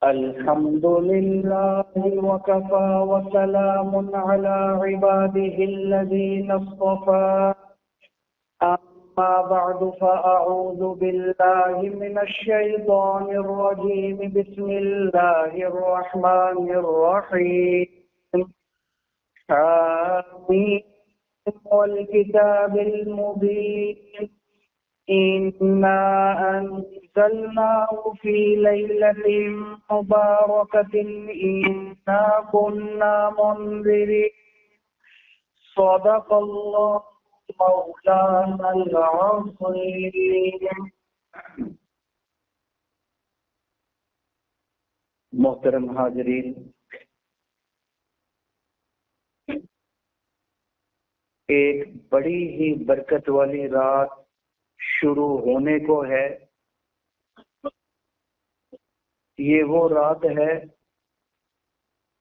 الحمد لله وكفى وسلام على عباده الذين اصطفى أما بعد فأعوذ بالله من الشيطان الرجيم بسم الله الرحمن الرحيم آمين والكتاب المبين إنا أنزلناه في ليلة مباركة إنا كنا منذرين صدق الله مولانا العظيم. محترم حاضرین، ایک بڑی ہی برکت والی رات شروع ہونے کو ہے. یہ وہ رات ہے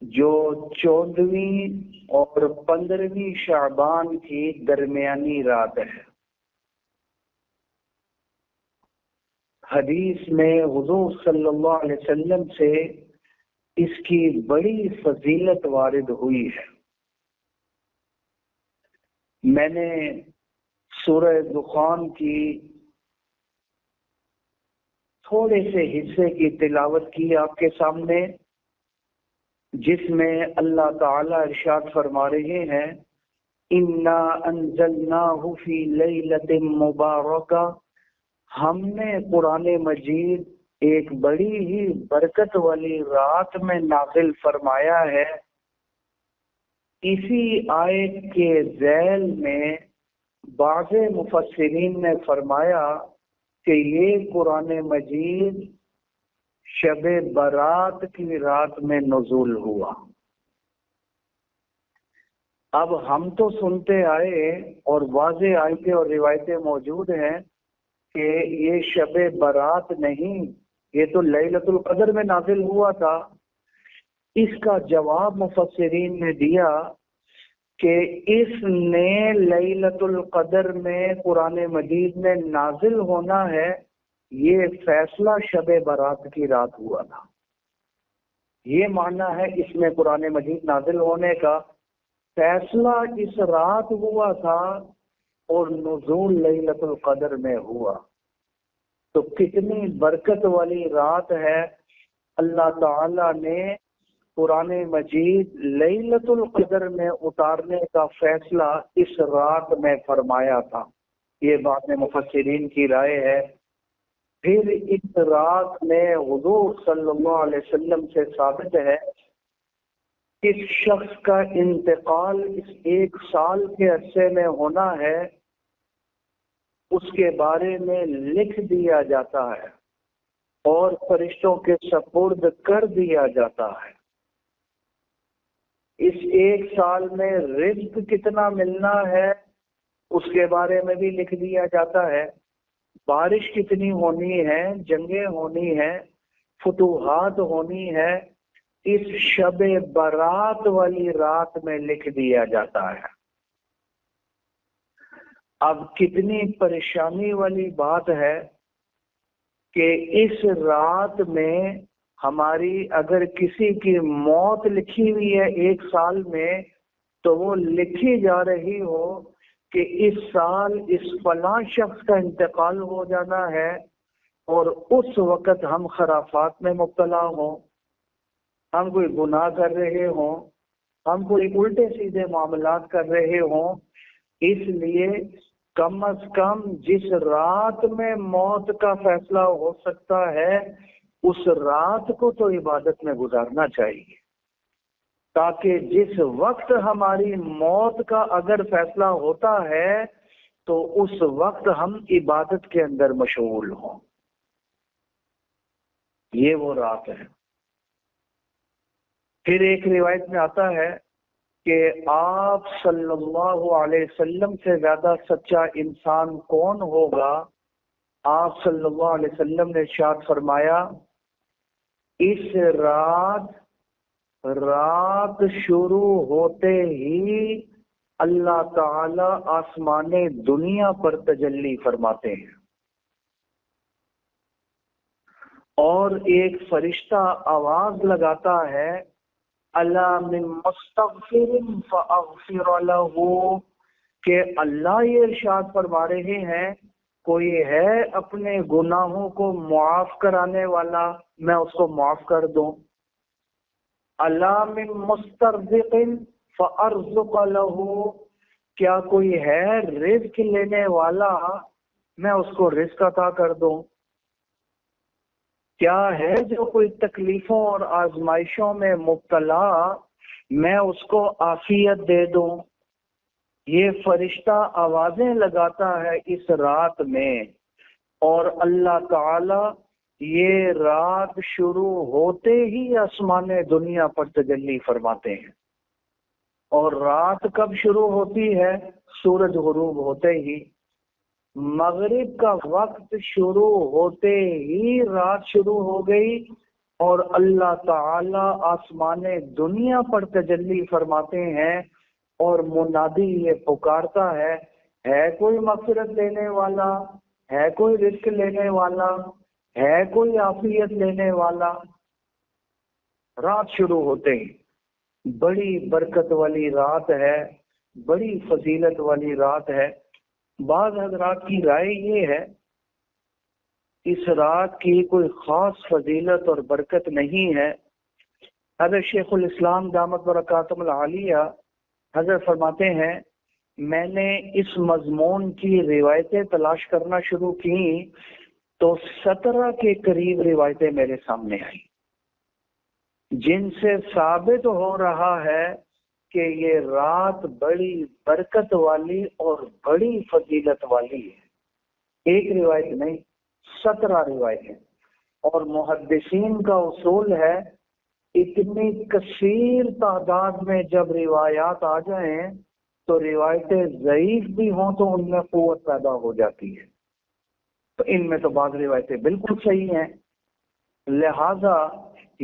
جو 14ویں اور 15ویں شعبان کی درمیانی رات ہے. حدیث میں حضور صلی اللہ علیہ وسلم سے اس کی بڑی فضیلت وارد ہوئی ہے. میں نے سورہ دخان کی تھوڑے سے حصے کی تلاوت کی آپ کے سامنے، جس میں اللہ تعالی ارشاد فرما رہے ہیں انا انزلناہ فی لیلۃ مبارکہ، ہم نے قرآن مجید ایک بڑی ہی برکت والی رات میں نازل فرمایا ہے. اسی آیت کے ذیل میں بعض مفسرین نے فرمایا کہ یہ قرآن مجید شب برات کی رات میں نزول ہوا. اب ہم تو سنتے آئے اور واضح آیتیں اور روایتیں موجود ہیں کہ یہ شب برات نہیں، یہ تو لیلۃ القدر میں نازل ہوا تھا. اس کا جواب مفسرین نے دیا کہ اس نے لیلۃ القدر میں قرآن مجید میں نازل ہونا ہے، یہ فیصلہ شب برات کی رات ہوا تھا. یہ معنی ہے اس میں قرآن مجید نازل ہونے کا فیصلہ اس رات ہوا تھا اور نزول لیلۃ القدر میں ہوا. تو کتنی برکت والی رات ہے. اللہ تعالی نے قرآن مجید لیلۃ القدر میں اتارنے کا فیصلہ اس رات میں فرمایا تھا. یہ بات میں مفسرین کی رائے ہے. پھر اس رات میں حضور صلی اللہ علیہ وسلم سے ثابت ہے اس شخص کا انتقال اس 1 سال کے عرصے میں ہونا ہے، اس کے بارے میں لکھ دیا جاتا ہے اور فرشتوں کے سپرد کر دیا جاتا ہے. اس 1 سال میں رزق کتنا ملنا ہے اس کے بارے میں بھی لکھ دیا جاتا ہے. بارش کتنی ہونی ہے، جنگیں ہونی ہیں، فتوحات ہونی ہے، اس شب برات والی رات میں لکھ دیا جاتا ہے. اب کتنی پریشانی والی بات ہے کہ اس رات میں ہماری اگر کسی کی موت لکھی ہوئی ہے 1 سال میں، تو وہ لکھی جا رہی ہو کہ اس سال اس فلاں شخص کا انتقال ہو جانا ہے، اور اس وقت ہم خرافات میں مبتلا ہوں، ہم کوئی گناہ کر رہے ہوں، ہم کوئی الٹے سیدھے معاملات کر رہے ہوں. اس لیے کم از کم جس رات میں موت کا فیصلہ ہو سکتا ہے اس رات کو تو عبادت میں گزارنا چاہیے، تاکہ جس وقت ہماری موت کا اگر فیصلہ ہوتا ہے تو اس وقت ہم عبادت کے اندر مشغول ہوں. یہ وہ رات ہے. پھر ایک روایت میں آتا ہے کہ آپ صلی اللہ علیہ وسلم سے زیادہ سچا انسان کون ہوگا؟ آپ صلی اللہ علیہ وسلم نے ارشاد فرمایا اس رات شروع ہوتے ہی اللہ تعالی آسمان دنیا پر تجلی فرماتے ہیں. اور ایک فرشتہ آواز لگاتا ہے الا من مستغفر فاغفر له، کہ اللہ یہ ارشاد فرما رہے ہیں کوئی ہے اپنے گناہوں کو معاف کرانے والا، میں اس کو معاف کر دوں۔ الا من مسترزق فارزق له، کیا کوئی ہے رزق لینے والا، میں اس کو رزق عطا کر دوں۔ کیا ہے جو کوئی تکلیفوں اور آزمائشوں میں مبتلا، میں اس کو عافیت دے دوں۔ یہ فرشتہ آوازیں لگاتا ہے اس رات میں، اور اللہ تعالی یہ رات شروع ہوتے ہی آسمان دنیا پر تجلی فرماتے ہیں۔ اور رات کب شروع ہوتی ہے؟ سورج غروب ہوتے ہی۔ مغرب کا وقت شروع ہوتے ہی رات شروع ہو گئی، اور اللہ تعالی آسمان دنیا پر تجلی فرماتے ہیں، اور منادی یہ پکارتا ہے کوئی مغفرت لینے والا، ہے کوئی رزق لینے والا، ہے کوئی عافیت لینے والا۔ رات شروع ہوتے ہی بڑی برکت والی رات ہے، بڑی فضیلت والی رات ہے۔ بعض حضرات کی رائے یہ ہے اس رات کی کوئی خاص فضیلت اور برکت نہیں ہے۔ حضرت شیخ الاسلام دامت برکاتہم العالیہ حضرت فرماتے ہیں میں نے اس مضمون کی روایتیں تلاش کرنا شروع کی تو 17 کے قریب روایتیں میرے سامنے آئیں، جن سے ثابت ہو رہا ہے کہ یہ رات بڑی برکت والی اور بڑی فضیلت والی ہے۔ ایک روایت نہیں، 17 روایتیں۔ اور محدثین کا اصول ہے اتنی کثیر تعداد میں جب روایات آ جائیں تو روایتیں ضعیف بھی ہوں تو ان میں قوت پیدا ہو جاتی ہے۔ تو ان میں تو بعض روایتیں بالکل صحیح ہیں، لہذا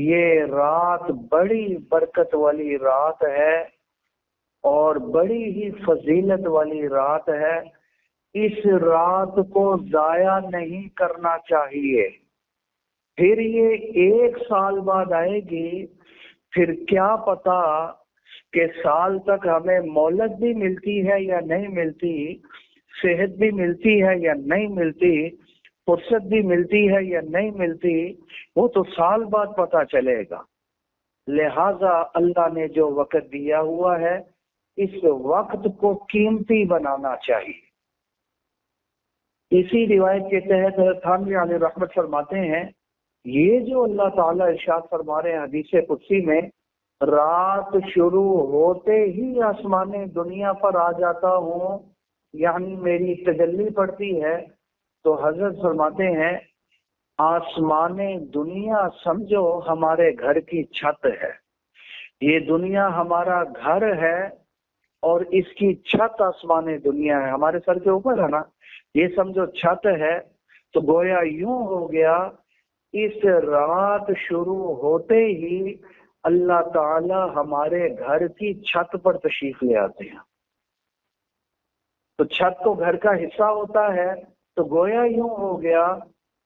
یہ رات بڑی برکت والی رات ہے اور بڑی ہی فضیلت والی رات ہے۔ اس رات کو ضائع نہیں کرنا چاہیے۔ پھر یہ 1 سال بعد آئے گی، پھر کیا پتا کہ سال تک ہمیں مہلت بھی ملتی ہے یا نہیں ملتی، صحت بھی ملتی ہے یا نہیں ملتی، فرصت بھی ملتی ہے یا نہیں ملتی، وہ تو سال بعد پتا چلے گا۔ لہذا اللہ نے جو وقت دیا ہوا ہے اس وقت کو قیمتی بنانا چاہیے۔ اسی روایت کے تحت حضرت تھانوی علیہ رحمت فرماتے ہیں یہ جو اللہ تعالیٰ ارشاد فرما رہے ہیں حدیث قدسی میں، رات شروع ہوتے ہی آسمان دنیا پر آ جاتا ہوں، یعنی میری تجلی پڑتی ہے، تو حضرت فرماتے ہیں آسمان دنیا سمجھو ہمارے گھر کی چھت ہے۔ یہ دنیا ہمارا گھر ہے اور اس کی چھت آسمان دنیا ہے، ہمارے سر کے اوپر ہے نا، یہ سمجھو چھت ہے۔ تو گویا یوں ہو گیا اس رات شروع ہوتے ہی اللہ تعالی ہمارے گھر کی چھت پر تشریف لے آتے ہیں۔ تو چھت تو گھر کا حصہ ہوتا ہے، تو گویا یوں ہو گیا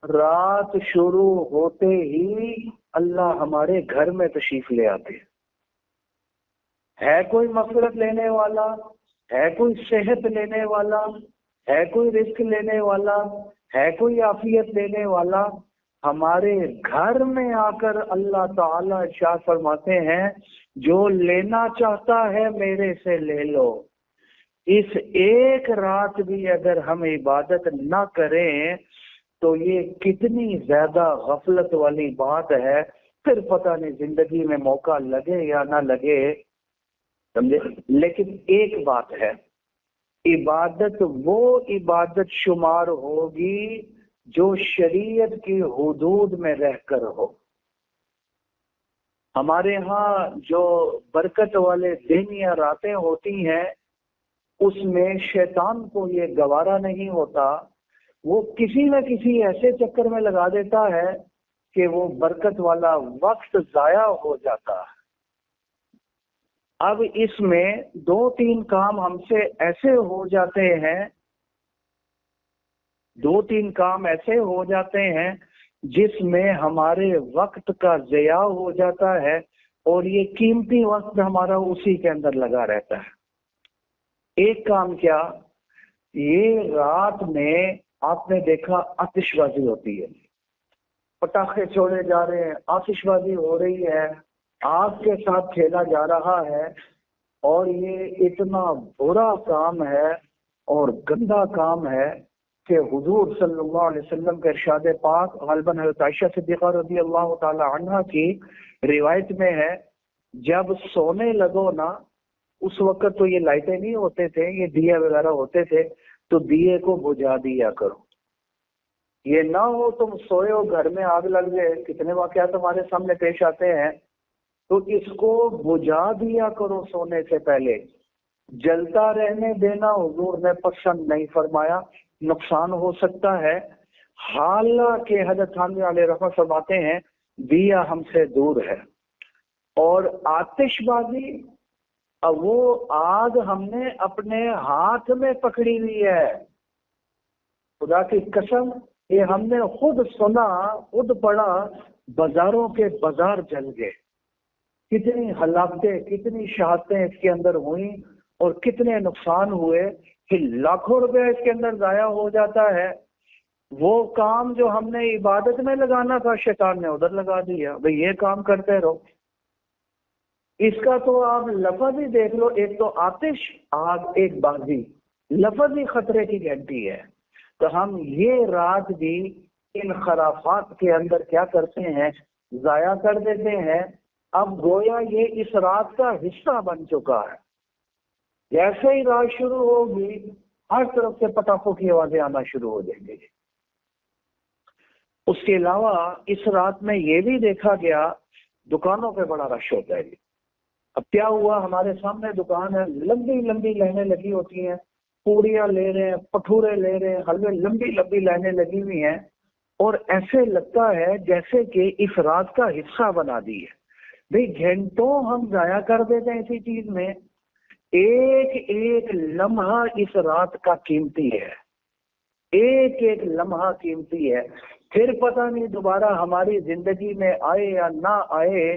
رات شروع ہوتے ہی اللہ ہمارے گھر میں تشریف لے آتے ہیں۔ ہے کوئی مغفرت لینے والا، ہے کوئی صحت لینے والا، ہے کوئی رزق لینے والا، ہے کوئی عافیت لینے والا، ہمارے گھر میں آ کر اللہ تعالی ارشاد فرماتے ہیں جو لینا چاہتا ہے میرے سے لے لو۔ اس ایک رات بھی اگر ہم عبادت نہ کریں تو یہ کتنی زیادہ غفلت والی بات ہے۔ پھر پتہ نہیں زندگی میں موقع لگے یا نہ لگے، سمجھے؟ لیکن ایک بات ہے، عبادت وہ عبادت شمار ہوگی جو شریعت کی حدود میں رہ کر ہو۔ ہمارے ہاں جو برکت والے دن یا راتیں ہوتی ہیں اس میں شیطان کو یہ گوارا نہیں ہوتا، وہ کسی نہ کسی ایسے چکر میں لگا دیتا ہے کہ وہ برکت والا وقت ضائع ہو جاتا ہے۔ اب اس میں 2-3 کام ہم سے ایسے ہو جاتے ہیں، 2-3 کام ایسے ہو جاتے ہیں جس میں ہمارے وقت کا ضیاع ہو جاتا ہے اور یہ قیمتی وقت ہمارا اسی کے اندر لگا رہتا ہے۔ ایک کام کیا، یہ رات میں آپ نے دیکھا آتش بازی ہوتی ہے، پٹاخے چھوڑے جا رہے ہیں، آتش بازی ہو رہی ہے، آگ کے ساتھ کھیلا جا رہا ہے، اور یہ اتنا برا کام ہے اور گندا کام ہے کہ حضور صلی اللہ علیہ وسلم کے ارشاد پاک غالباً حضرت عائشہ صدیقہ رضی اللہ تعالی عنہ کی روایت میں ہے، جب سونے لگو نا، اس وقت تو یہ لائٹیں نہیں ہوتے تھے، یہ دیے وغیرہ ہوتے تھے، تو دیے کو بجھا دیا کرو۔ یہ نہ ہو تم سوئے ہو گھر میں آگ لگ جائے، کتنے واقعات ہمارے سامنے پیش آتے ہیں، تو اس کو بجھا دیا کرو سونے سے پہلے۔ جلتا رہنے دینا حضور نے پسند نہیں فرمایا، نقصان ہو سکتا ہے۔ حالانکہ حضرت تھانوی علیہ رحمت فرماتے ہیں دیا ہم سے دور ہے، اور آتش بازی وہ آگ ہم نے اپنے ہاتھ میں پکڑی ہوئی ہے، خدا کی قسم یہ ہم نے خود سنا، خود پڑھا، بازاروں کے بازار جل گئے، کتنی ہلاکتیں، کتنی شہادتیں اس کے اندر ہوئیں اور کتنے نقصان ہوئے کہ لاکھوں روپے اس کے اندر ضائع ہو جاتا ہے۔ وہ کام جو ہم نے عبادت میں لگانا تھا شیطان نے ادھر لگا دیا، بھئی یہ کام کرتے رہو۔ اس کا تو آپ لفظ ہی دیکھ لو، ایک تو آتش، آگ، ایک بازی، لفظ ہی خطرے کی گھنٹی ہے۔ تو ہم یہ رات بھی ان خرافات کے اندر کیا کرتے ہیں، ضائع کر دیتے ہیں۔ اب گویا یہ اس رات کا حصہ بن چکا ہے، جیسے ہی رات شروع ہوگی ہر طرف سے پٹاخوں کی آوازیں آنا شروع ہو جائیں گی۔ اس کے علاوہ اس رات میں یہ بھی دیکھا گیا دکانوں پہ بڑا رش ہوتا ہے۔ اب کیا ہوا، ہمارے سامنے دکان ہے، لمبی لمبی لائنیں لگی ہوتی ہیں، پوڑیاں لے رہے ہیں، پٹھورے لے رہے ہیں، حلوے، لمبی لمبی لائنیں لگی ہوئی ہیں، اور ایسے لگتا ہے جیسے کہ اس رات کا حصہ بنا دی ہے۔ بھئی گھنٹوں ہم ضائع کر دیتے ہیں اسی چیز میں، ایک ایک لمحہ اس رات کا قیمتی ہے، ایک ایک لمحہ قیمتی ہے۔ پھر پتہ نہیں دوبارہ ہماری زندگی میں آئے یا نہ آئے،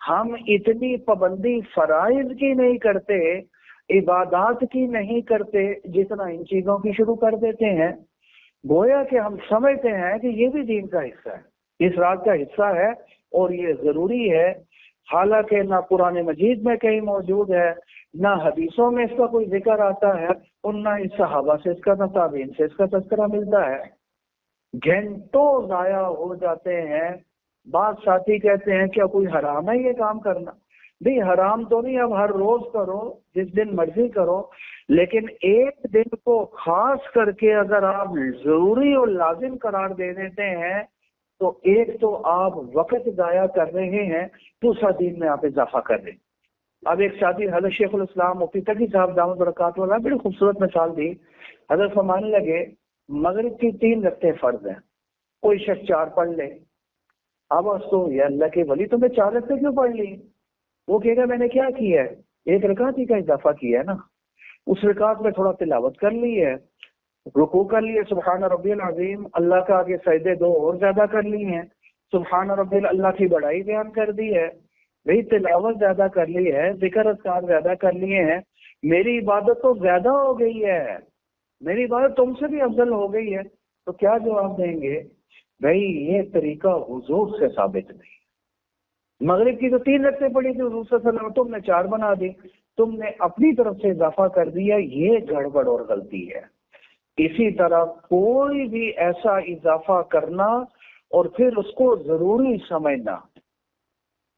ہم اتنی پابندی فرائض کی نہیں کرتے، عبادات کی نہیں کرتے، جتنا ان چیزوں کی شروع کر دیتے ہیں۔ گویا کہ ہم سمجھتے ہیں کہ یہ بھی دین کا حصہ ہے، اس رات کا حصہ ہے اور یہ ضروری ہے، حالانکہ نہ قرآن مجید میں کہیں موجود ہے، نہ حدیثوں میں اس کا کوئی ذکر آتا ہے، اور نہ اس صحابہ سے اس کا، نہ تابعین سے اس کا تذکرہ ملتا ہے۔ گھنٹوں ضائع ہو جاتے ہیں۔ بعض ساتھی کہتے ہیں کیا کوئی حرام ہے یہ کام کرنا؟ نہیں، حرام تو نہیں، اب ہر روز کرو، جس دن مرضی کرو، لیکن ایک دن کو خاص کر کے اگر آپ ضروری اور لازم قرار دے دیتے ہیں تو ایک تو آپ وقت ضائع کر رہے ہیں، دوسرا دین میں آپ اضافہ کر رہے ہیں۔ اب ایک ساتھی حضرت شیخ الاسلام مفتی تقی صاحب دامت برکاتہ اللہ بڑی خوبصورت مثال دی، حضرت فرمانے لگے مغرب کی 3 رکعتیں فرض ہیں، کوئی شخص 4 پڑھ لے، اب اس کو یا اللہ کے ولی تو میں 4 رکعتیں کیوں پڑھ لی؟ وہ کہے گا میں نے کیا کیا ہے، 1 رکعت ہی کا اضافہ کیا ہے نا، اس رکعت میں تھوڑا تلاوت کر لی ہے، رکوع کر لیے سبحان ربی العظیم، اللہ کا آگے سجدے 2 اور زیادہ کر لی ہیں، سبحان ربی اللہ کی بڑائی بیان کر دی ہے، بھئی تلاوت زیادہ کر لی ہے، ذکر اذکار زیادہ کر لیے ہیں، میری عبادت تو زیادہ ہو گئی ہے، میری عبادت تم سے بھی افضل ہو گئی ہے۔ تو کیا جواب دیں گے؟ بھئی یہ طریقہ حضور سے ثابت نہیں۔ مغرب کی تو 3 رکعتیں پڑھی تھی حضور صلی اللہ علیہ وسلم، تم نے 4 بنا دی، تم نے اپنی طرف سے اضافہ کر دیا، یہ گڑبڑ اور غلطی ہے۔ اسی طرح کوئی بھی ایسا اضافہ کرنا اور پھر اس کو ضروری سمجھنا،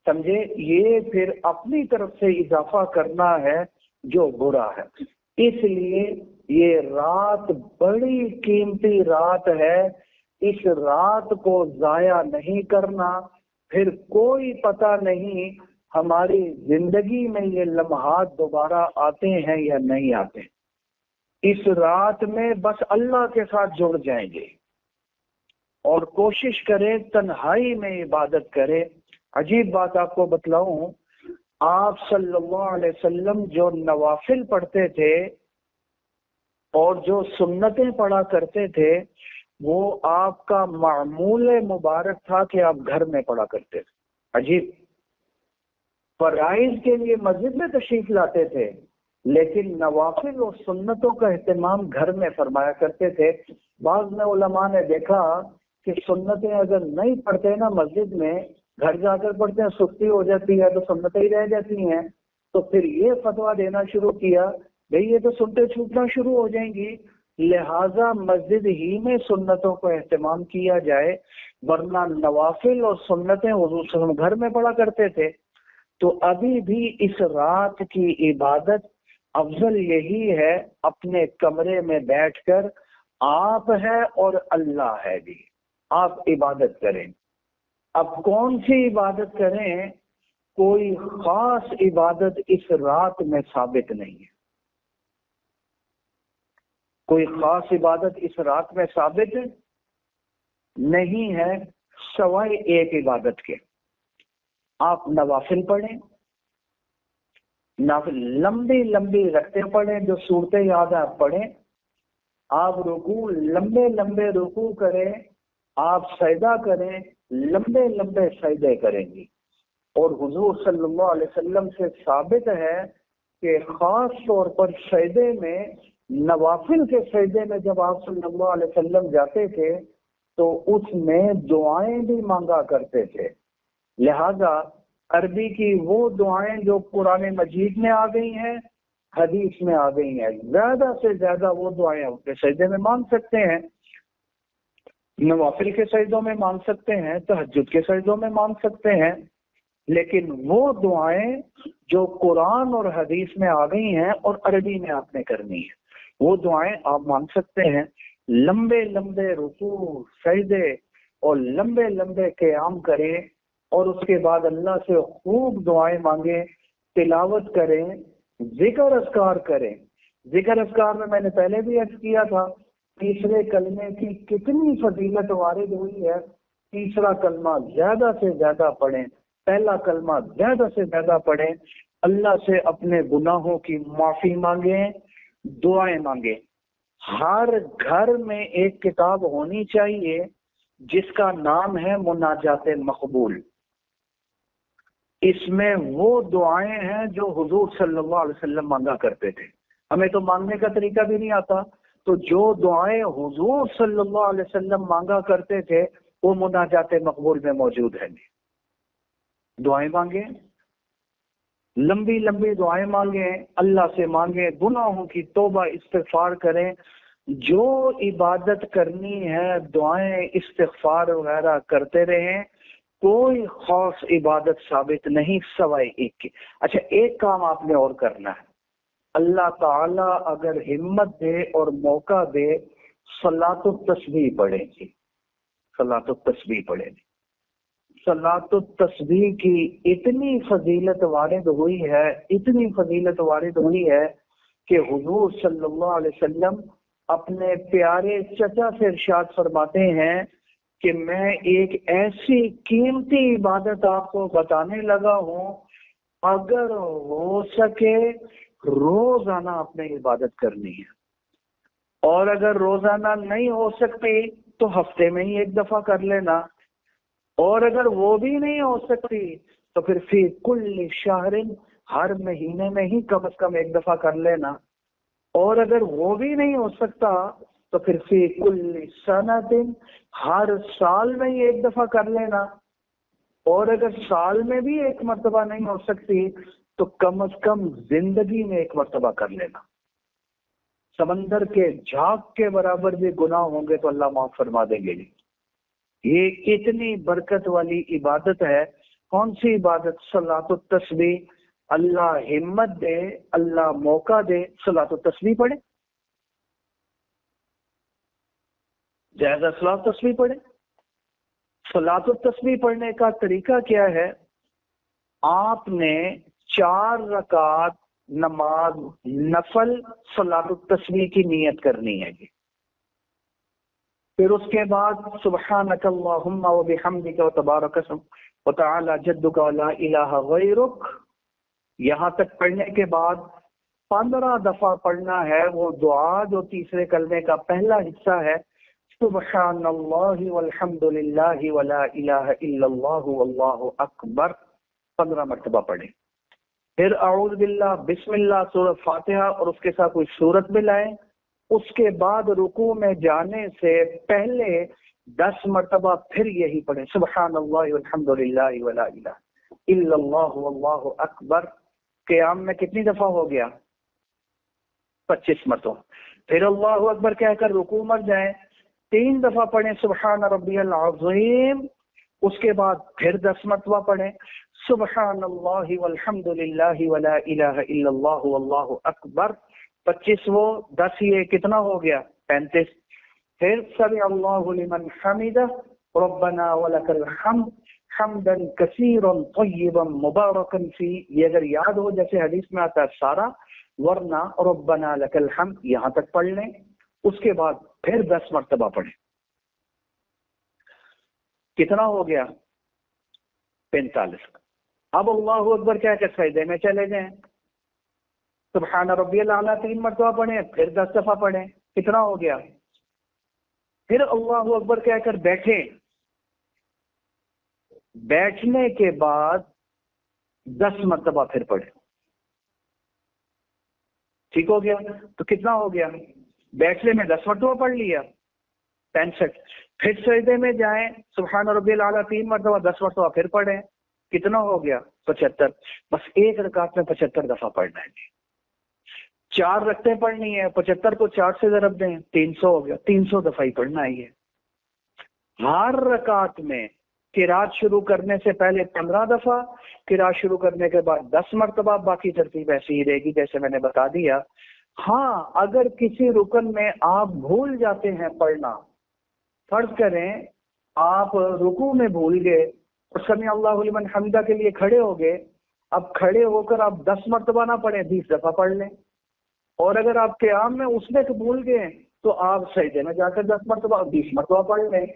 سمجھے، یہ پھر اپنی طرف سے اضافہ کرنا ہے جو برا ہے۔ اس لیے یہ رات بڑی قیمتی رات ہے، اس رات کو ضائع نہیں کرنا، پھر کوئی پتہ نہیں ہماری زندگی میں یہ لمحات دوبارہ آتے ہیں یا نہیں آتے۔ اس رات میں بس اللہ کے ساتھ جڑ جائیں گے اور کوشش کریں تنہائی میں عبادت کریں۔ عجیب بات آپ کو بتلاؤں، آپ صلی اللہ علیہ وسلم جو نوافل پڑھتے تھے اور جو سنتیں پڑھا کرتے تھے، وہ آپ کا معمول مبارک تھا کہ آپ گھر میں پڑھا کرتے تھے. عجیب، فرائض کے لیے مسجد میں تشریف لاتے تھے لیکن نوافل اور سنتوں کا اہتمام گھر میں فرمایا کرتے تھے. بعض میں علماء نے دیکھا کہ سنتیں اگر نہیں پڑھتے نا مسجد میں، گھر جا کر پڑھتے ہیں، سستی ہو جاتی ہے تو سنتیں ہی رہ جاتی ہیں. تو پھر یہ فتویٰ دینا شروع کیا، بھئی یہ تو سنتیں چھوٹنا شروع ہو جائیں گی، لہٰذا مسجد ہی میں سنتوں کو اہتمام کیا جائے، ورنہ نوافل اور سنتیں حضور صلی اللہ علیہ وسلم گھر میں پڑھا کرتے تھے. تو ابھی بھی اس رات کی عبادت افضل یہی ہے، اپنے کمرے میں بیٹھ کر آپ ہے اور اللہ ہے جی، آپ عبادت کریں. اب کون سی عبادت کریں؟ کوئی خاص عبادت اس رات میں ثابت نہیں ہے، کوئی خاص عبادت اس رات میں ثابت نہیں ہے سوائے ایک عبادت کے. آپ نوافل پڑھیں، لمبی لمبی رکعتیں پڑھیں، جو صورتیں یاد آپ پڑھیں. آپ رکوع لمبے لمبے رکوع کریں، آپ سجدہ کریں، لمبے لمبے سجدے کریں گی. اور حضور صلی اللہ علیہ وسلم سے ثابت ہے کہ خاص طور پر سجدے میں، نوافل کے سجدے میں جب آپ صلی اللہ علیہ وسلم جاتے تھے تو اس میں دعائیں بھی مانگا کرتے تھے. لہذا عربی کی وہ دعائیں جو قرآن مجید میں آ گئی ہیں، حدیث میں آ گئی ہیں، زیادہ سے زیادہ وہ دعائیں اپنے سجدے میں مانگ سکتے ہیں، نوافل کے سجدوں میں مانگ سکتے ہیں، تہجد کے سجدوں میں مانگ سکتے ہیں. لیکن وہ دعائیں جو قرآن اور حدیث میں آ گئی ہیں اور عربی میں آپ نے کرنی ہے، وہ دعائیں آپ مانگ سکتے ہیں. لمبے لمبے رکوع سجدے اور لمبے لمبے قیام کریں، اور اس کے بعد اللہ سے خوب دعائیں مانگیں، تلاوت کریں، ذکر اذکار کریں. ذکر اذکار میں نے پہلے بھی عرض کیا تھا، تیسرے کلمے کی کتنی فضیلت وارد ہوئی ہے. تیسرا کلمہ زیادہ سے زیادہ پڑھیں، پہلا کلمہ زیادہ سے زیادہ پڑھیں، اللہ سے اپنے گناہوں کی معافی مانگیں، دعائیں مانگیں. ہر گھر میں ایک کتاب ہونی چاہیے جس کا نام ہے مناجات مقبول. اس میں وہ دعائیں ہیں جو حضور صلی اللہ علیہ وسلم مانگا کرتے تھے. ہمیں تو مانگنے کا طریقہ بھی نہیں آتا، تو جو دعائیں حضور صلی اللہ علیہ وسلم مانگا کرتے تھے وہ مناجات مقبول میں موجود ہیں. دعائیں مانگیں، لمبی لمبی دعائیں مانگیں، اللہ سے مانگیں، گناہوں کی توبہ استغفار کریں. جو عبادت کرنی ہے دعائیں استغفار وغیرہ کرتے رہیں. کوئی خاص عبادت ثابت نہیں سوائے ایک کی. اچھا، ایک کام آپ نے اور کرنا ہے. اللہ تعالی اگر ہمت دے اور موقع دے، صلاۃ التسبیح پڑھیں گی، صلاۃ التسبیح پڑھیں گی. صلاۃ التسبیح کی اتنی فضیلت وارد ہوئی ہے، اتنی فضیلت وارد ہوئی ہے کہ حضور صلی اللہ علیہ وسلم اپنے پیارے چچا سے ارشاد فرماتے ہیں کہ میں ایک ایسی قیمتی عبادت آپ کو بتانے لگا ہوں، اگر ہو سکے روزانہ اپنے عبادت کرنی ہے، اور اگر روزانہ نہیں ہو سکتی تو ہفتے میں ہی ایک دفعہ کر لینا، اور اگر وہ بھی نہیں ہو سکتی تو پھر فی کل شہر، ہر مہینے میں ہی کم از کم ایک دفعہ کر لینا، اور اگر وہ بھی نہیں ہو سکتا تو پھر فی کل سنۃ، ہر سال میں ہی ایک دفعہ کر لینا، اور اگر سال میں بھی ایک مرتبہ نہیں ہو سکتی تو کم از کم زندگی میں ایک مرتبہ کر لینا. سمندر کے جھاگ کے برابر بھی گناہ ہوں گے تو اللہ معاف فرما دیں گے. یہ اتنی برکت والی عبادت ہے. کون سی عبادت؟ صلاۃ التسبیح. اللہ ہمت دے، اللہ موقع دے، صلاۃ التسبیح پڑھے، جائزہ صلاۃ التسبیح پڑھے. صلاۃ التسبیح پڑھنے کا طریقہ کیا ہے؟ آپ نے 4 رکعت نماز نفل صلاۃ التسبیح کی نیت کرنی ہے جی. پھر اس کے بعد سبحانک اللہم و بحمدک و تبارک اسمک و تعالی جدک و لا الہ غیرک، یہاں تک پڑھنے کے بعد 15 دفعہ پڑھنا ہے وہ دعا جو تیسرے کلمے کا پہلا حصہ ہے. سبحان اللہ والحمد للہ ولا الہ الا اللہ واللہ اکبر 15 مرتبہ پڑھیں. پھر اعوذ باللہ، بسم اللہ، سورہ فاتحہ اور اس کے ساتھ کوئی سورت بھی لائیں. اس کے بعد رکوع میں جانے سے پہلے 10 مرتبہ پھر یہی پڑھیں، سبحان اللہ والحمد للہ ولا الہ الا اللہ واللہ اکبر. قیام میں کتنی دفعہ ہو گیا؟ 25 مرتبہ. پھر اللہ اکبر کہہ کر رکوع میں جائیں، 3 دفعہ پڑھیں سبحان ربی العظیم. اس کے بعد پھر 10 مرتبہ پڑھیں سبحان اللہ والحمد للہ ولا الہ الا اللہ واللہ اکبر. 25 وہ 10 یہ کتنا ہو گیا؟ 35. پھر سمع اللہ لمن حمدہ ربنا ولک الحمد حمدا کثیرا طیبا مبارکا فی. یہ اگر یاد ہو جیسے حدیث میں آتا ہے سارا، ورنہ ربنا لک الحمد یہاں تک پڑھ لیں. اس کے بعد پھر 10 مرتبہ پڑھیں. کتنا ہو گیا؟ 45. اب اللہ اکبر کہہ کر سجدے میں چلے جائیں، سبحان ربی الاعلیٰ 3 مرتبہ پڑھیں، پھر 10 دفعہ پڑھیں. کتنا ہو گیا؟ پھر اللہ اکبر کہہ کر بیٹھیں، بیٹھنے کے بعد 10 مرتبہ پھر پڑھیں. ٹھیک ہو گیا؟ تو کتنا ہو گیا؟ بیٹھنے میں 10 مرتبہ پڑھ لیا، 65. پھر سجدے میں جائیں، سبحان ربی الاعلیٰ 3 مرتبہ، 10 مرتبہ پھر پڑھیں. کتنا ہو گیا؟ 75. بس ایک رکعت میں 75 دفعہ پڑھنا ہے. 4 رکعتیں پڑھنی ہے، 75 کو 4 سے ضرب دیں، 300 ہو گیا. 300 دفعہ ہی پڑھنا ہے. ہر رکعت میں قرات شروع کرنے سے پہلے 15 دفعہ، قرات شروع کرنے کے بعد 10 مرتبہ. باقی ترتیب ایسی ہی رہے گی جیسے میں نے بتا دیا. ہاں اگر کسی رکن میں آپ بھول جاتے ہیں پڑھنا، فرض کریں آپ رکوع میں بھول گئے اور سمیع اللہ لمن حمدہ کے لیے کھڑے ہو گئے، اب کھڑے ہو کر آپ 10 مرتبہ نہ پڑھیں، 20 دفعہ پڑھ لیں. اور اگر آپ قیام میں اس میں بھول گئے تو آپ سجدے میں جا کر 10 مرتبہ 20 مرتبہ پڑھ لیں.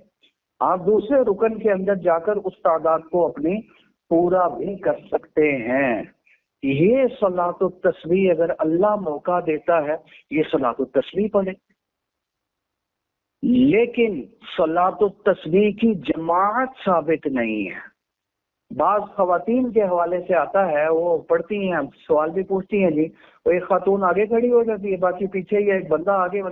آپ دوسرے رکن کے اندر جا کر اس تعداد کو اپنی پورا بھی کر سکتے ہیں. یہ صلاۃ التسبیح اگر اللہ موقع دیتا ہے یہ صلاۃ التسبیح پڑھیں. لیکن صلاۃ التسبیح کی جماعت ثابت نہیں ہے. بعض خواتین کے حوالے سے آتا ہے، وہ پڑھتی ہیں، سوال بھی پوچھتی ہیں، جی وہ ایک خاتون آگے کھڑی ہو جاتی ہے، باقی پیچھے ہی ایک بندہ آگے.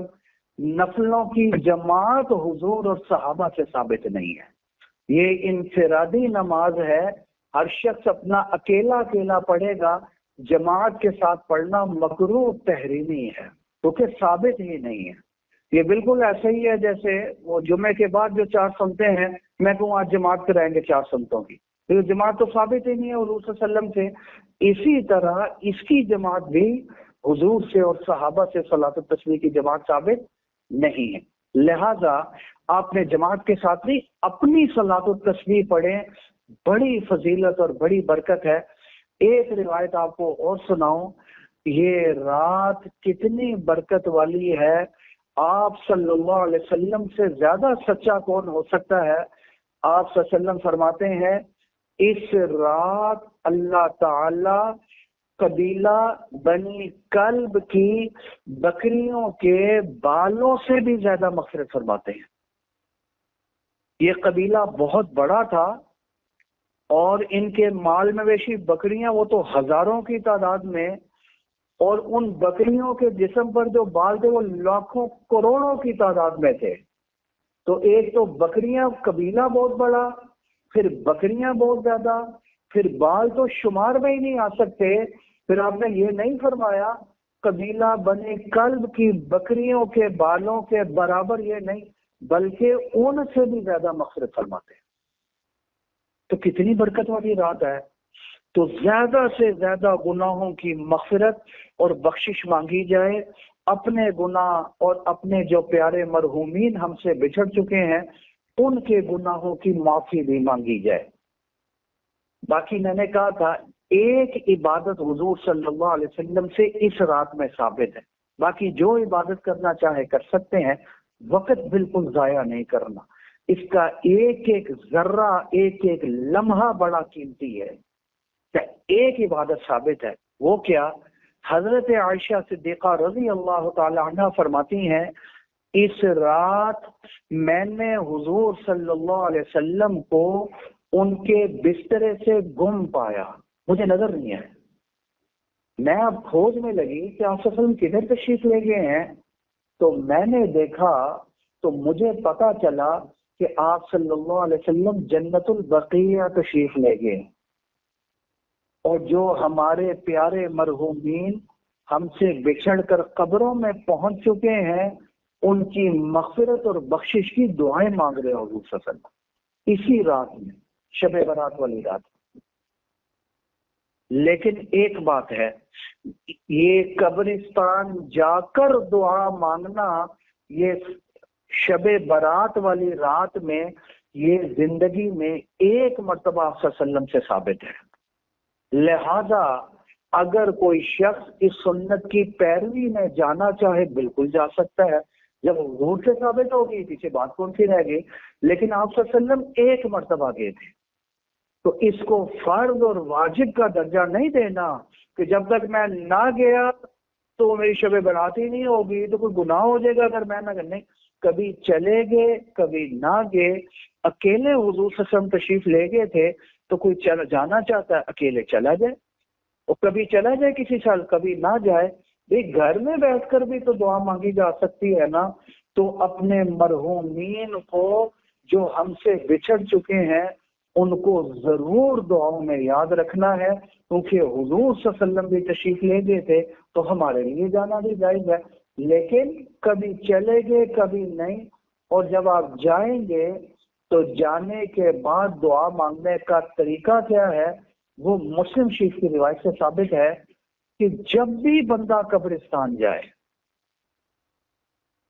نفلوں کی جماعت حضور اور صحابہ سے ثابت نہیں ہے. یہ انفرادی نماز ہے، ہر شخص اپنا اکیلا اکیلا پڑھے گا. جماعت کے ساتھ پڑھنا مکروہ تحریمی ہے کیونکہ ثابت ہی نہیں ہے. یہ بالکل ایسا ہی ہے جیسے وہ جمعے کے بعد جو 4 سنتیں ہیں، میں کہوں آج جماعت کرائیں گے 4 سنتوں کی، تو جماعت تو ثابت ہی نہیں ہے حضور صلی اللہ علیہ وسلم سے. اسی طرح اس کی جماعت بھی حضور سے اور صحابہ سے صلاۃ التسبیح کی جماعت ثابت نہیں ہے. لہذا آپ نے جماعت کے ساتھ نہیں، اپنی صلاۃ التسبیح پڑھیں، بڑی فضیلت اور بڑی برکت ہے. ایک روایت آپ کو اور سناؤں، یہ رات کتنی برکت والی ہے. آپ صلی اللہ علیہ وسلم سے زیادہ سچا کون ہو سکتا ہے؟ آپ صلی اللہ علیہ وسلم فرماتے ہیں اس رات اللہ تعالی قبیلہ بنی کلب کی بکریوں کے بالوں سے بھی زیادہ مغفرت فرماتے ہیں. یہ قبیلہ بہت بڑا تھا اور ان کے مال مویشی بکریاں وہ تو ہزاروں کی تعداد میں، اور ان بکریوں کے جسم پر جو بال تھے وہ لاکھوں کروڑوں کی تعداد میں تھے. تو ایک تو بکریاں قبیلہ بہت بڑا، پھر بکریاں بہت زیادہ، پھر بال تو شمار میں ہی نہیں آ سکتے. پھر آپ نے یہ نہیں فرمایا قبیلہ بنی کلب کی بکریوں کے بالوں کے برابر، یہ نہیں بلکہ ان سے بھی زیادہ مغفرت فرماتے ہیں. تو کتنی برکت والی رات ہے. تو زیادہ سے زیادہ گناہوں کی مغفرت اور بخشش مانگی جائے. اپنے گناہ اور اپنے جو پیارے مرحومین ہم سے بچھڑ چکے ہیں ان کے گناہوں کی معافی بھی مانگی جائے. باقی میں نے کہا تھا ایک عبادت حضور صلی اللہ علیہ وسلم سے اس رات میں ثابت ہے، باقی جو عبادت کرنا چاہے کر سکتے ہیں. وقت بالکل ضائع نہیں کرنا، اس کا ایک ایک ذرہ ایک ایک لمحہ بڑا قیمتی ہے. ایک عبادت ثابت ہے، وہ کیا؟ حضرت عائشہ صدیقہ رضی اللہ تعالی عنہ فرماتی ہیں اس رات میں نے حضور صلی اللہ علیہ وسلم کو ان کے بسترے سے گم پایا، مجھے نظر نہیں آیا۔ میں اب کھوجنے لگی کہ آپ صلی اللہ علیہ وسلم کدھر تشریف لے گئے ہیں، تو میں نے دیکھا تو مجھے پتا چلا کہ آپ صلی اللہ علیہ وسلم جنت البقیع تشریف لے گئے، اور جو ہمارے پیارے مرحومین ہم سے بچھڑ کر قبروں میں پہنچ چکے ہیں، ان کی مغفرت اور بخشش کی دعائیں مانگ رہے حضور صلی اللہ علیہ وسلم اسی رات میں، شب برات والی رات۔ لیکن ایک بات ہے، یہ قبرستان جا کر دعا مانگنا، یہ شب برات والی رات میں، یہ زندگی میں ایک مرتبہ آپ صلی اللہ علیہ وسلم سے ثابت ہے۔ لہذا اگر کوئی شخص اس سنت کی پیروی میں جانا چاہے بالکل جا سکتا ہے، جب حضور سے ثابت ہوگی پیچھے بات کون سی رہ گئی۔ لیکن آپ صلی اللہ علیہ وسلم ایک مرتبہ گئے تھے، تو اس کو فرض اور واجب کا درجہ نہیں دینا کہ جب تک میں نہ گیا تو میری شب برات ہی نہیں ہوگی، تو کوئی گناہ ہو جائے گا اگر میں نہ کرنے۔ کبھی چلے گئے کبھی نہ گئے، اکیلے حضور صلی اللہ علیہ وسلم تشریف لے گئے تھے، تو کوئی جانا چاہتا ہے اکیلے چلا جائے، اور کبھی چلا جائے کسی سال کبھی نہ جائے۔ گھر میں بیٹھ کر بھی تو دعا مانگی جا سکتی ہے نا۔ تو اپنے مرحومین کو جو ہم سے بچھڑ چکے ہیں ان کو ضرور دعاؤں میں یاد رکھنا ہے، کیونکہ حضور صلی اللہ علیہ وسلم بھی تشریف لے گئے تھے تو ہمارے لیے جانا بھی جائز ہے۔ لیکن کبھی چلے گئے کبھی نہیں، اور جب آپ جائیں گے تو جانے کے بعد دعا مانگنے کا طریقہ کیا ہے، وہ مسلم شریف کی روایت سے ثابت ہے کہ جب بھی بندہ قبرستان جائے،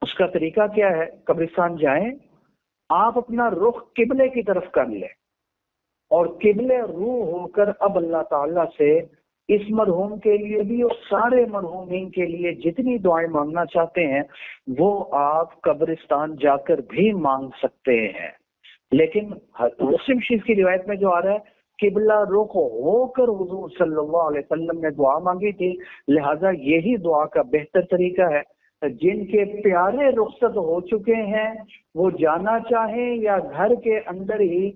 اس کا طریقہ کیا ہے، قبرستان جائیں آپ اپنا رخ قبلے کی طرف کر لیں، اور قبلے روح ہو کر اب اللہ تعالیٰ سے اس مرحوم کے لیے بھی اور سارے مرحومین کے لیے جتنی دعائیں مانگنا چاہتے ہیں وہ آپ قبرستان جا کر بھی مانگ سکتے ہیں۔ لیکن مسلم شریف کی روایت میں جو آ رہا ہے قبلہ رخ ہو کر حضور صلی اللہ علیہ وسلم نے دعا مانگی تھی، لہذا یہی دعا کا بہتر طریقہ ہے۔ جن کے پیارے رخصت ہو چکے ہیں وہ جانا چاہیں یا گھر کے اندر ہی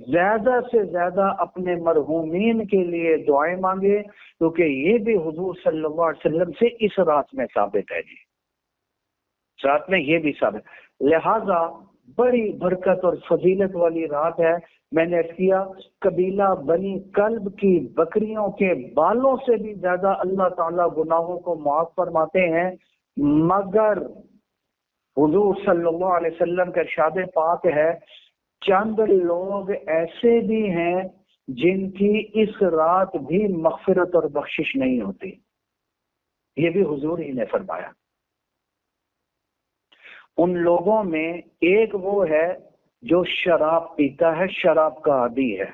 زیادہ سے زیادہ اپنے مرحومین کے لیے دعائیں مانگے، کیونکہ یہ بھی حضور صلی اللہ علیہ وسلم سے اس رات میں ثابت ہے۔ جی اس رات میں یہ بھی ثابت، لہذا بڑی برکت اور فضیلت والی رات ہے۔ میں نے کیا قبیلہ بنی کلب کی بکریوں کے بالوں سے بھی زیادہ اللہ تعالیٰ گناہوں کو معاف فرماتے ہیں، مگر حضور صلی اللہ علیہ وسلم کا ارشاد پاک ہے چند لوگ ایسے بھی ہیں جن کی اس رات بھی مغفرت اور بخشش نہیں ہوتی، یہ بھی حضور ہی نے فرمایا۔ ان لوگوں میں ایک وہ ہے جو شراب پیتا ہے، شراب کا عادی ہے،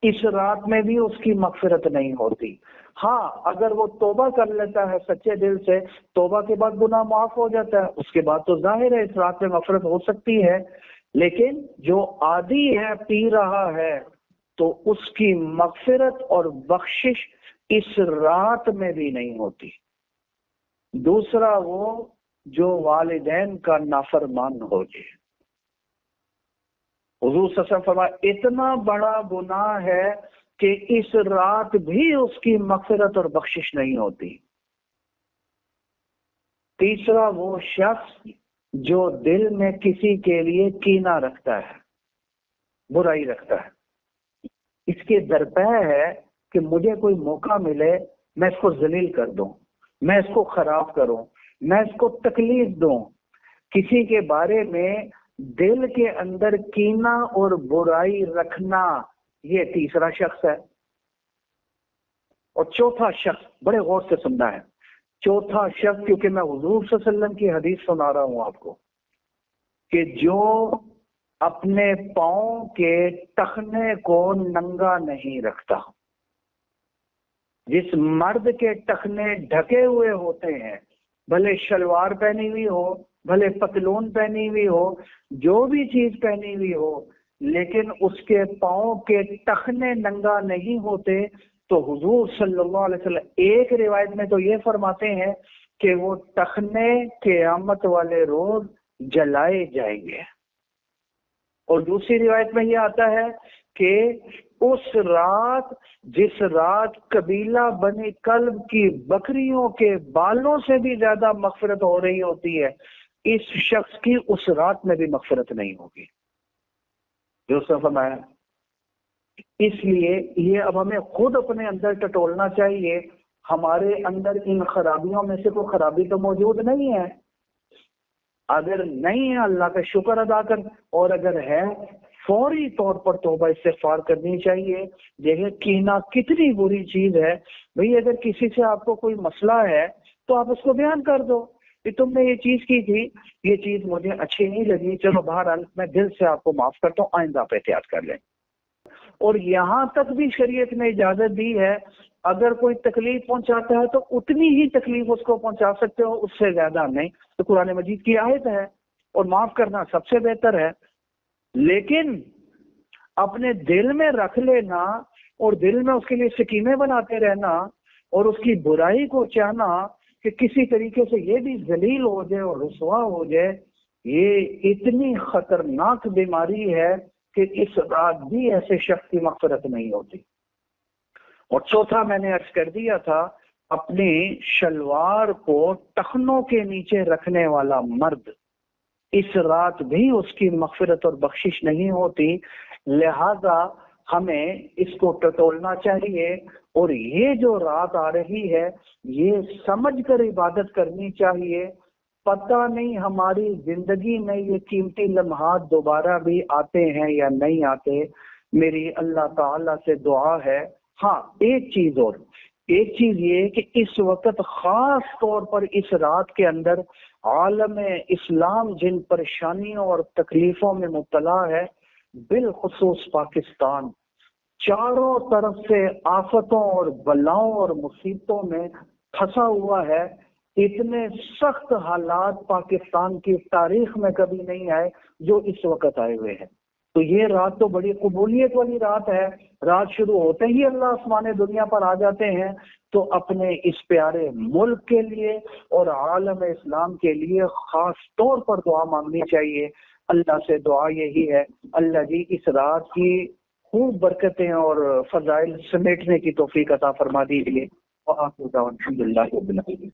اس رات میں بھی اس کی مغفرت نہیں ہوتی۔ ہاں اگر وہ توبہ کر لیتا ہے سچے دل سے، توبہ کے بعد گناہ معاف ہو جاتا ہے، اس کے بعد تو ظاہر ہے اس رات میں مغفرت ہو سکتی ہے۔ لیکن جو عادی ہے پی رہا ہے تو اس کی مغفرت اور بخشش اس رات میں بھی نہیں ہوتی۔ دوسرا وہ جو والدین کا نافرمان ہو جائے، حضور صلی اللہ علیہ وسلم فرمایا اتنا بڑا گناہ ہے کہ اس رات بھی اس کی مغفرت اور بخشش نہیں ہوتی۔ تیسرا وہ شخص جو دل میں کسی کے لیے کینہ رکھتا ہے، برائی رکھتا ہے، اس کے درپے ہے کہ مجھے کوئی موقع ملے میں اس کو ذلیل کر دوں، میں اس کو خراب کروں، میں اس کو تکلیف دوں۔ کسی کے بارے میں دل کے اندر کینہ اور برائی رکھنا، یہ تیسرا شخص ہے۔ اور چوتھا شخص بڑے غور سے سننا ہے، چوتھا شخص، کیونکہ میں حضور صلی اللہ علیہ وسلم کی حدیث سنا رہا ہوں آپ کو، کہ جو اپنے پاؤں کے ٹخنے کو ننگا نہیں رکھتا۔ جس مرد کے ٹخنے ڈھکے ہوئے ہوتے ہیں، بھلے شلوار پہنی ہوئی ہو، بھلے پتلون پہنی ہوئی ہو، جو بھی چیز پہنی ہوئی ہو، لیکن اس کے پاؤں کے ٹخنے ننگا نہیں ہوتے، تو حضور صلی اللہ علیہ وسلم ایک روایت میں تو یہ فرماتے ہیں کہ وہ ٹخنے قیامت والے روز جلائے جائیں گے۔ اور دوسری روایت میں یہ آتا ہے کہ اس رات، جس رات قبیلہ بنی کلب کی بکریوں کے بالوں سے بھی زیادہ مغفرت ہو رہی ہوتی ہے، اس شخص کی اس رات میں بھی مغفرت نہیں ہوگی، جو اس نے فرمایا۔ اس لیے یہ اب ہمیں خود اپنے اندر ٹٹولنا چاہیے، ہمارے اندر ان خرابیوں میں سے کوئی خرابی تو موجود نہیں ہے۔ اگر نہیں ہے اللہ کا شکر ادا کر، اور اگر ہے فوری طور پر توبہ استغفار کرنی چاہیے۔ دیکھیں کینہ کتنی بری چیز ہے بھئی، اگر کسی سے آپ کو کوئی مسئلہ ہے تو آپ اس کو بیان کر دو کہ تم نے یہ چیز کی تھی، یہ چیز مجھے اچھی نہیں لگی، چلو بہرحال میں دل سے آپ کو معاف کرتا ہوں، آئندہ آپ احتیاط کر لیں۔ اور یہاں تک بھی شریعت نے اجازت دی ہے، اگر کوئی تکلیف پہنچاتا ہے تو اتنی ہی تکلیف اس کو پہنچا سکتے ہو، اس سے زیادہ نہیں۔ تو قرآن مجید کی آیت ہے، اور معاف کرنا سب سے بہتر ہے۔ لیکن اپنے دل میں رکھ لینا اور دل میں اس کے لیے سکیمیں بناتے رہنا اور اس کی برائی کو چاہنا کہ کسی طریقے سے یہ بھی ذلیل ہو جائے اور رسوا ہو جائے، یہ اتنی خطرناک بیماری ہے کہ اس رات بھی ایسے شخص کی مغفرت نہیں ہوتی۔ اور چوتھا میں نے عرض کر دیا تھا، اپنی شلوار کو ٹخنوں کے نیچے رکھنے والا مرد، اس رات بھی اس کی مغفرت اور بخشش نہیں ہوتی۔ لہذا ہمیں اس کو ٹٹولنا چاہیے، اور یہ جو رات آ رہی ہے یہ سمجھ کر عبادت کرنی چاہیے۔ پتہ نہیں ہماری زندگی میں یہ قیمتی لمحات دوبارہ بھی آتے ہیں یا نہیں آتے۔ میری اللہ تعالیٰ سے دعا ہے۔ ہاں ایک چیز یہ کہ اس وقت خاص طور پر اس رات کے اندر عالم اسلام جن پریشانیوں اور تکلیفوں میں مبتلا ہے، بالخصوص پاکستان چاروں طرف سے آفتوں اور بلاؤں اور مصیبتوں میں پھنسا ہوا ہے۔ اتنے سخت حالات پاکستان کی تاریخ میں کبھی نہیں آئے جو اس وقت آئے ہوئے ہیں۔ تو یہ رات تو بڑی قبولیت والی رات ہے۔ رات شروع ہوتے ہی اللہ آسمان دنیا پر آ جاتے ہیں، تو اپنے اس پیارے ملک کے لیے اور عالم اسلام کے لیے خاص طور پر دعا مانگنی چاہیے۔ اللہ سے دعا یہی ہے، اللہ جی اس رات کی خوب برکتیں اور فضائل سمیٹنے کی توفیق عطا فرما دیجیے۔ وآخر دعوانا الحمدللہ رب العالمین۔